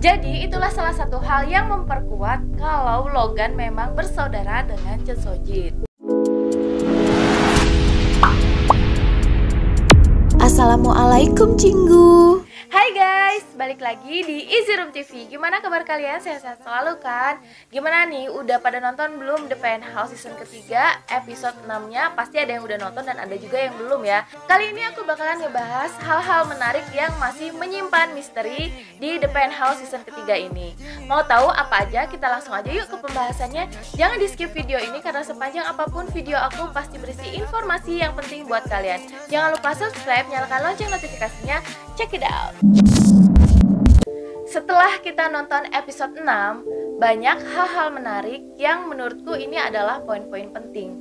Jadi itulah salah satu hal yang memperkuat kalau Logan memang bersaudara dengan Chen Sojin. Assalamualaikum Cinggu. Hai guys, balik lagi di Easy Room TV. Gimana kabar kalian? Sehat-sehat selalu kan? Gimana nih, udah pada nonton belum The Penthouse season ketiga episode 6-nya? Pasti ada yang udah nonton dan ada juga yang belum ya. Kali ini aku bakalan ngebahas hal-hal menarik yang masih menyimpan misteri di The Penthouse season ketiga ini. Mau tahu apa aja? Kita langsung aja yuk ke pembahasannya. Jangan di skip video ini karena sepanjang apapun video aku pasti berisi informasi yang penting buat kalian. Jangan lupa subscribe, nyalakan lonceng notifikasinya. Check it out. Setelah kita nonton episode 6, banyak hal-hal menarik yang menurutku ini adalah poin-poin penting.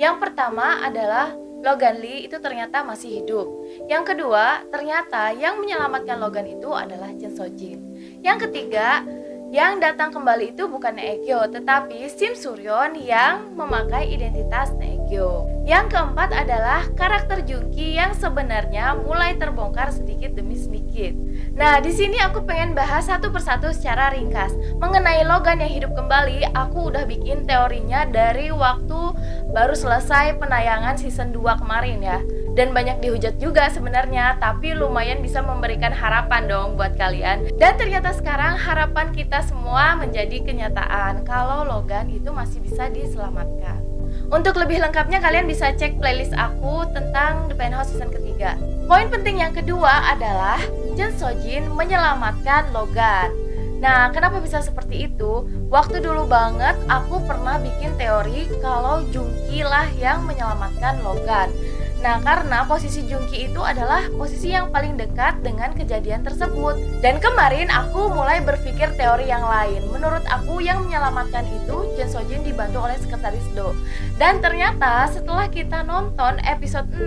Yang pertama adalah Logan Lee itu ternyata masih hidup. Yang kedua, ternyata yang menyelamatkan Logan itu adalah Chen Sojin. Yang ketiga, yang datang kembali itu bukan Naekyo, tetapi Sim Suryeon yang memakai identitas Naekyo. Yang keempat adalah karakter Junki yang sebenarnya mulai terbongkar sedikit demi sedikit. Nah, di sini aku pengen bahas satu persatu secara ringkas. Mengenai Logan yang hidup kembali, aku udah bikin teorinya dari waktu baru selesai penayangan season 2 kemarin ya. Dan banyak dihujat juga sebenarnya, tapi lumayan bisa memberikan harapan dong buat kalian. Dan ternyata sekarang harapan kita semua menjadi kenyataan kalau Logan itu masih bisa diselamatkan. Untuk lebih lengkapnya kalian bisa cek playlist aku tentang The Penthouse season ketiga. Poin penting yang kedua adalah Chen Sojin menyelamatkan Logan. Nah, kenapa bisa seperti itu? Waktu dulu banget aku pernah bikin teori kalau Junki lah yang menyelamatkan Logan. Nah, karena posisi Junki itu adalah posisi yang paling dekat dengan kejadian tersebut. Dan kemarin aku mulai berpikir teori yang lain. Menurut aku yang menyelamatkan itu Chen Sojin dibantu oleh sekretaris Do. Dan ternyata setelah kita nonton episode 6,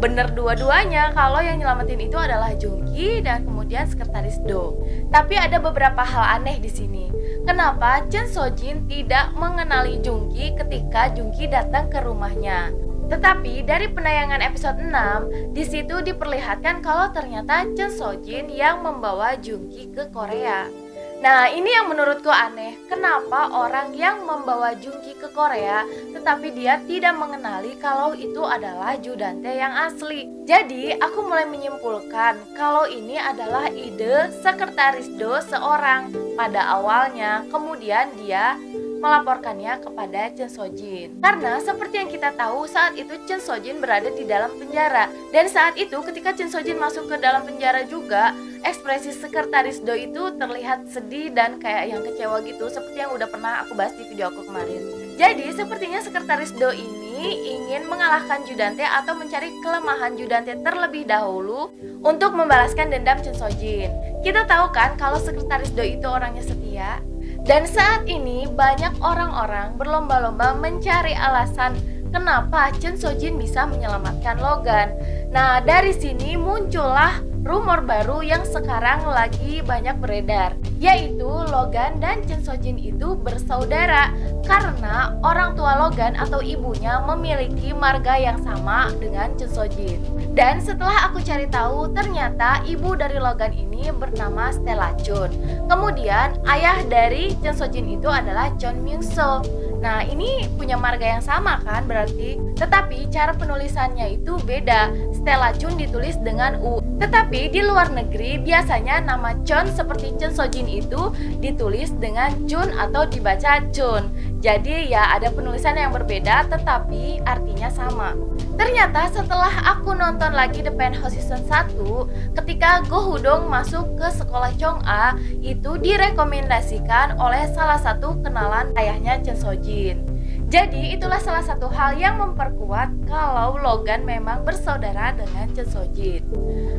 bener dua-duanya kalau yang nyelamatin itu adalah Junki dan kemudian sekretaris Do. Tapi ada beberapa hal aneh di sini. Kenapa Chen Sojin tidak mengenali Junki ketika Junki datang ke rumahnya? Tetapi dari penayangan episode 6, di situ diperlihatkan kalau ternyata Chen Sojin yang membawa Junki ke Korea. Nah, ini yang menurutku aneh. Kenapa orang yang membawa Junki ke Korea tetapi dia tidak mengenali kalau itu adalah Judante yang asli? Jadi, aku mulai menyimpulkan kalau ini adalah ide sekretaris Do seorang pada awalnya. Kemudian dia melaporkannya kepada Chen Sojin. Karena seperti yang kita tahu saat itu Chen Sojin berada di dalam penjara. Dan saat itu ketika Chen Sojin masuk ke dalam penjara juga, ekspresi sekretaris Do itu terlihat sedih dan kayak yang kecewa gitu, seperti yang udah pernah aku bahas di video aku kemarin. Jadi sepertinya sekretaris Do ini ingin mengalahkan Judante atau mencari kelemahan Judante terlebih dahulu untuk membalaskan dendam Chen Sojin. Kita tahu kan kalau sekretaris Do itu orangnya setia. Dan saat ini banyak orang-orang berlomba-lomba mencari alasan kenapa Chen Sojin bisa menyelamatkan Logan. Nah, dari sini muncullah rumor baru yang sekarang lagi banyak beredar, yaitu Logan dan Chen Sojin itu bersaudara karena orang tua Logan atau ibunya memiliki marga yang sama dengan Chen Sojin. Dan setelah aku cari tahu, ternyata ibu dari Logan ini bernama Stella Chun. Kemudian ayah dari Chen Sojin itu adalah Chon Myung Soo. Nah, ini punya marga yang sama kan berarti? Tetapi cara penulisannya itu beda. Stella Chun ditulis dengan U. Tetapi di luar negeri biasanya nama Chon seperti Chen Sojin itu ditulis dengan Chun atau dibaca Chun. Jadi ya ada penulisan yang berbeda tetapi artinya sama. Ternyata setelah aku nonton lagi The Penthouse season 1, ketika Go Hudong masuk ke sekolah Chong'a, itu direkomendasikan oleh salah satu kenalan ayahnya Chen Sojin. Jadi itulah salah satu hal yang memperkuat kalau Logan memang bersaudara dengan Chen Sojin.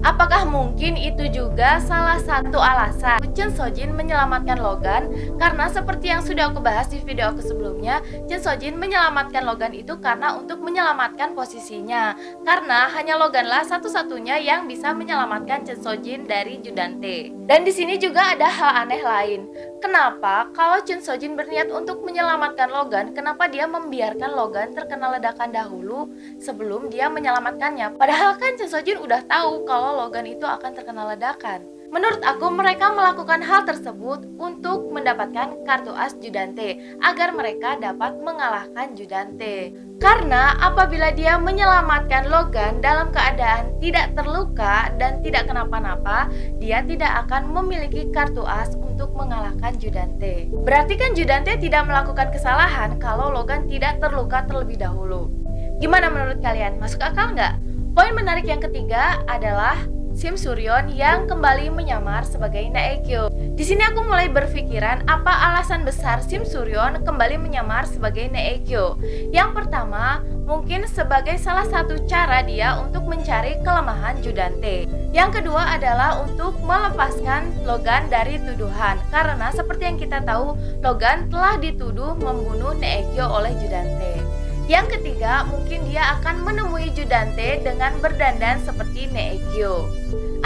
Apakah mungkin itu juga salah satu alasan Chen Sojin menyelamatkan Logan? Karena seperti yang sudah aku bahas di video aku sebelumnya, Chen Sojin menyelamatkan Logan itu karena untuk menyelamatkan posisinya. Karena hanya Loganlah satu-satunya yang bisa menyelamatkan Chen Sojin dari Judante. Dan di sini juga ada hal aneh lain. Kenapa kalau Chen Sojin berniat untuk menyelamatkan Logan, kenapa dia membiarkan Logan terkena ledakan dahulu sebelum dia menyelamatkannya? Padahal kan Chen Sojin udah tahu kalau Logan itu akan terkena ledakan. Menurut aku mereka melakukan hal tersebut untuk mendapatkan kartu as Judante agar mereka dapat mengalahkan Judante. Karena apabila dia menyelamatkan Logan dalam keadaan tidak terluka dan tidak kenapa-napa, dia tidak akan memiliki kartu as untuk mengalahkan Judante. Berarti kan Judante tidak melakukan kesalahan kalau Logan tidak terluka terlebih dahulu. Gimana menurut kalian? Masuk akal nggak? Poin menarik yang ketiga adalah Shim Suryeon yang kembali menyamar sebagai Naekyo. Di sini aku mulai berpikiran apa alasan besar Shim Suryeon kembali menyamar sebagai Naekyo. Yang pertama, mungkin sebagai salah satu cara dia untuk mencari kelemahan Judante. Yang kedua adalah untuk melepaskan Logan dari tuduhan. Karena seperti yang kita tahu, Logan telah dituduh membunuh Naekyo oleh Judante. Yang ketiga, mungkin dia akan menemui Judante dengan berdandan seperti Naekyo.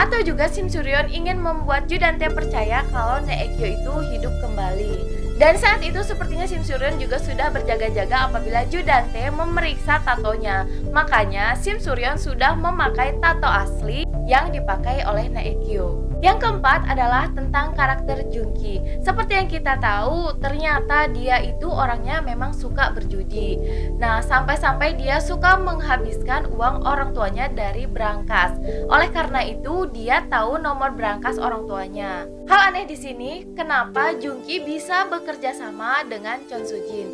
Atau juga Shim Suryeon ingin membuat Judante percaya kalau Naekyo itu hidup kembali. Dan saat itu sepertinya Shim Suryeon juga sudah berjaga-jaga apabila Judante memeriksa tatonya. Makanya Shim Suryeon sudah memakai tato asli yang dipakai oleh Naekyo. Yang keempat adalah tentang karakter Junki. Seperti yang kita tahu, ternyata dia itu orangnya memang suka berjudi. Nah, sampai-sampai dia suka menghabiskan uang orang tuanya dari brankas. Oleh karena itu, dia tahu nomor brankas orang tuanya. Hal aneh di sini, kenapa Junki bisa bekerja sama dengan Chon Soo-jin?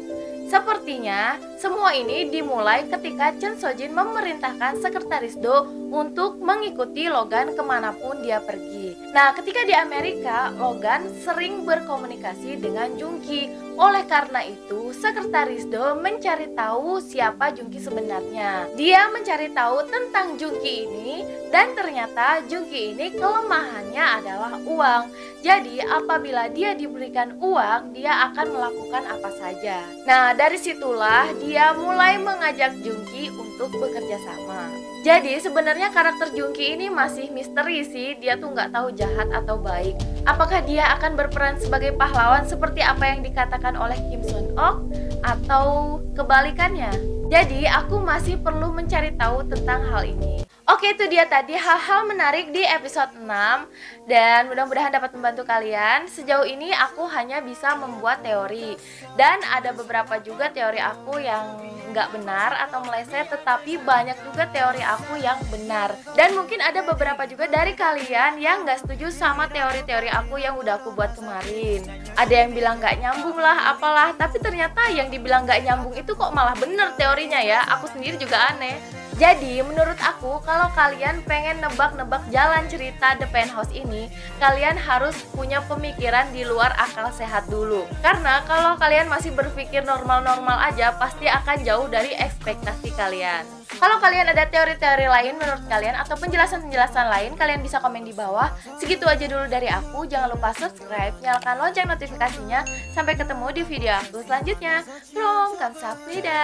Sepertinya semua ini dimulai ketika Chon Soo-jin memerintahkan sekretaris Do untuk mengikuti Logan kemanapun dia pergi. Nah, ketika di Amerika, Logan sering berkomunikasi dengan Junki. Oleh karena itu, sekretaris Do mencari tahu siapa Junki sebenarnya. Dia mencari tahu tentang Junki ini dan ternyata Junki ini kelemahannya adalah uang. Jadi apabila dia diberikan uang, dia akan melakukan apa saja. Nah, dari situlah dia mulai mengajak Junki untuk bekerja sama. Jadi sebenarnya karakter Junki ini masih misteri sih. Dia tuh nggak tahu jahat atau baik. Apakah dia akan berperan sebagai pahlawan seperti apa yang dikatakan oleh Kim Sun Ok atau kebalikannya? Jadi aku masih perlu mencari tahu tentang hal ini. Oke, itu dia tadi hal-hal menarik di episode 6 dan mudah-mudahan dapat membantu kalian. Sejauh ini aku hanya bisa membuat teori dan ada beberapa juga teori aku yang nggak benar atau meleset, tetapi banyak juga teori aku yang benar. Dan mungkin ada beberapa juga dari kalian yang nggak setuju sama teori-teori aku yang udah aku buat kemarin. Ada yang bilang nggak nyambung lah, apalah, tapi ternyata yang dibilang nggak nyambung itu kok malah bener teorinya ya. Aku sendiri juga aneh. Jadi menurut aku kalau kalian pengen nebak-nebak jalan cerita The Penthouse ini, kalian harus punya pemikiran di luar akal sehat dulu. Karena kalau kalian masih berpikir normal-normal aja, pasti akan jauh dari ekspektasi kalian. Kalau kalian ada teori-teori lain menurut kalian atau penjelasan-penjelasan lain, kalian bisa komen di bawah. Segitu aja dulu dari aku. Jangan lupa subscribe, nyalakan lonceng notifikasinya. Sampai ketemu di video aku selanjutnya. Belum, kamsahamnida.